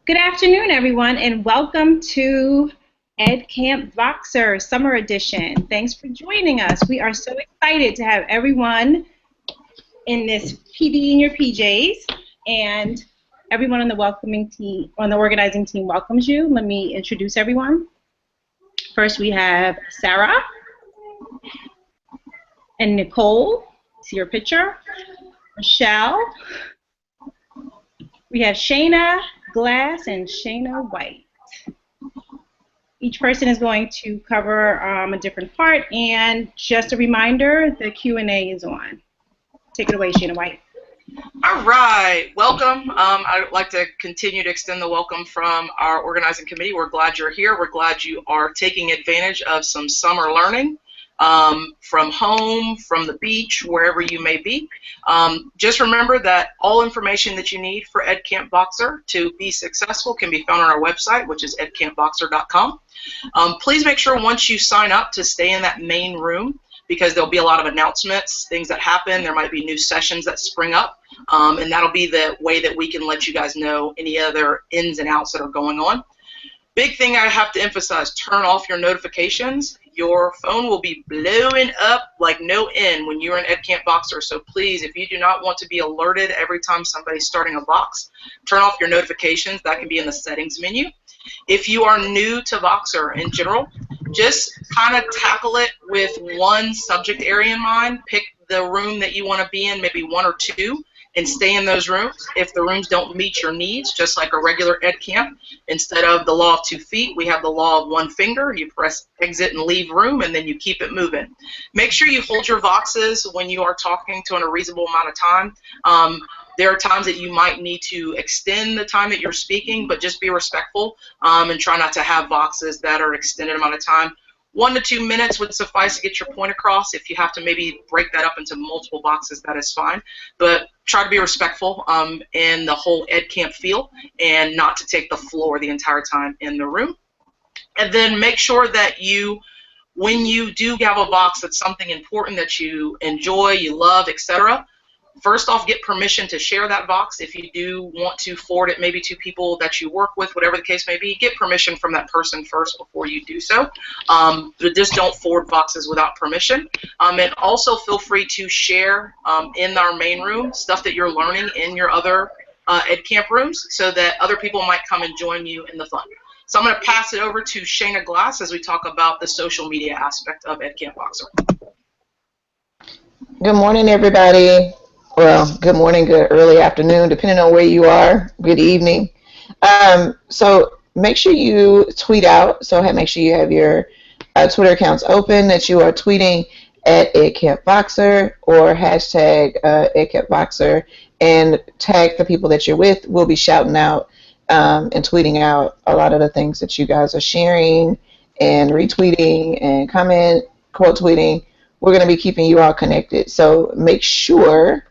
Good afternoon, everyone, and welcome to Ed Camp Voxer Summer Edition. Thanks for joining us. We are so excited to have everyone in this PD in your PJs, and everyone on the welcoming team, on the organizing team, welcomes you. Let me introduce everyone. First, we have Sarah and Nicole. See your picture. Michelle. We have Shayna Glass and Shayna White. Each person is going to cover a different part, and just a reminder, the Q&A is on. Take it away, Shayna White. All right, welcome. I'd like to continue to extend the welcome from our organizing committee. We're glad you're here. We're glad you are taking advantage of some summer learning from home, from the beach, wherever you may be. Just remember that all information that you need for Ed Camp Voxer to be successful can be found on our website, which is edcampvoxer.com. Please make sure once you sign up to stay in that main room, because there'll be a lot of announcements, things that happen. There might be new sessions that spring up, and that'll be the way that we can let you guys know any other ins and outs that are going on. Big thing I have to emphasize, turn off your notifications. Your phone will be blowing up like no end when you're in Ed Camp Voxer. So please, if you do not want to be alerted every time somebody's starting a Vox, turn off your notifications. That can be in the settings menu. If you are new to Voxer in general, just kind of tackle it with one subject area in mind. Pick the room that you want to be in, maybe one or two, and stay in those rooms. If the rooms don't meet your needs, just like a regular Ed Camp, instead of the law of 2 feet, we have the law of 1 finger. You press exit and leave room, and then you keep it moving. Make sure you hold your Voxes when you are talking to in a reasonable amount of time. There are times that you might need to extend the time that you're speaking, but just be respectful and try not to have Voxes that are extended amount of time. 1 to 2 minutes would suffice to get your point across. If you have to maybe break that up into multiple boxes, that is fine. But try to be respectful in the whole Ed Camp feel and not to take the floor the entire time in the room. And then make sure that you, when you do have a Vox that's something important that you enjoy, you love, etc., first off, get permission to share that Vox. If you do want to forward it maybe to people that you work with, whatever the case may be, get permission from that person first before you do so. But just don't forward Voxes without permission. And also feel free to share in our main room stuff that you're learning in your other Ed Camp rooms so that other people might come and join you in the fun. So I'm going to pass it over to Shayna Glass as we talk about the social media aspect of Ed Camp Voxer. Good morning, everybody. Well, good morning, good early afternoon, depending on where you are. Good evening. So make sure you tweet out. So make sure you have your Twitter accounts open, that you are tweeting at EdCampVoxer or hashtag EdCampVoxer, and tag the people that you're with. We'll be shouting out and tweeting out a lot of the things that you guys are sharing and retweeting and quote tweeting. We're going to be keeping you all connected. So make sure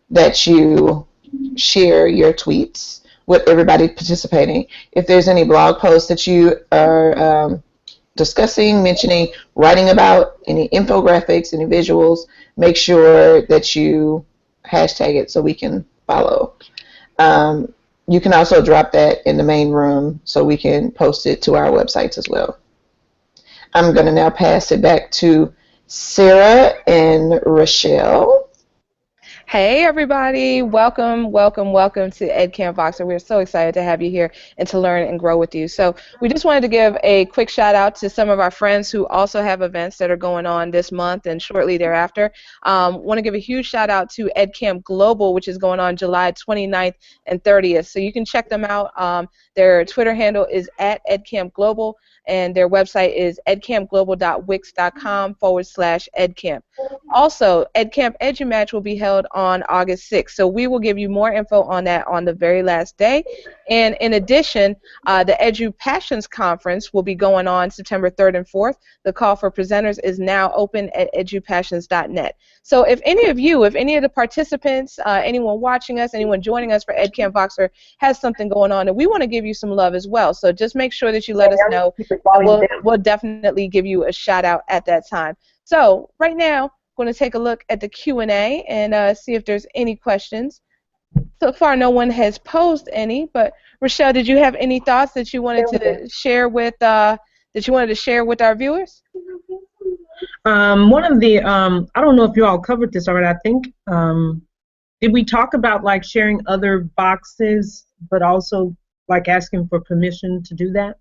that you share your tweets with everybody participating. If there's any blog posts that you are discussing, mentioning, writing about, any infographics, any visuals, make sure that you hashtag it so we can follow. You can also drop that in the main room so we can post it to our websites as well. I'm going to now pass it back to Sarah and Rochelle. Hey everybody, welcome to Ed Camp Voxer. We're so excited to have you here and to learn and grow with you. So we just wanted to give a quick shout out to some of our friends who also have events that are going on this month and shortly thereafter. Want to give a huge shout out to Ed Camp Global, which is going on July 29th and 30th. So you can check them out. Their Twitter handle is at @EdCampGlobal, and their website is edcampglobal.wix.com/edcamp. Also, EdCamp EduMatch will be held on August 6th, so we will give you more info on that on the very last day. And in addition, the Edu Passions Conference will be going on September 3rd and 4th. The call for presenters is now open at edupassions.net. So if any of the participants, anyone watching us, anyone joining us for Ed Camp Voxer has something going on, and we want to give you some love as well. So just make sure that you let us know. We'll definitely give you a shout out at that time. So right now, I'm going to take a look at the Q&A and see if there's any questions. So far, no one has posed any, but Rochelle, did you have any thoughts that you wanted to share with our viewers? One of the I don't know if you all covered this already. I think did we talk about like sharing other boxes, but also like asking for permission to do that?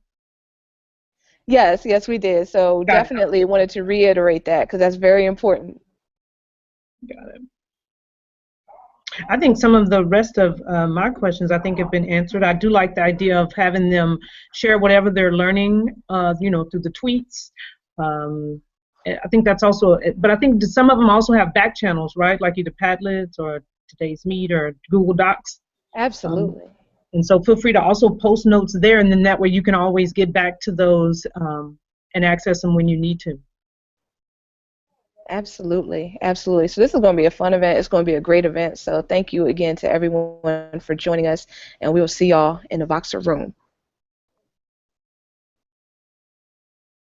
Yes, we did. So Got it. definitely wanted to reiterate that because that's very important. Got it. I think some of the rest of my questions I think have been answered. I do like the idea of having them share whatever they're learning, through the tweets. I think that's also, but I think some of them also have back channels, right? Like either Padlets or Today's Meet or Google Docs. Absolutely. And so feel free to also post notes there, and then that way you can always get back to those and access them when you need to. Absolutely. So this is going to be a fun event. It's going to be a great event. So thank you again to everyone for joining us, and we will see y'all in the Voxer room.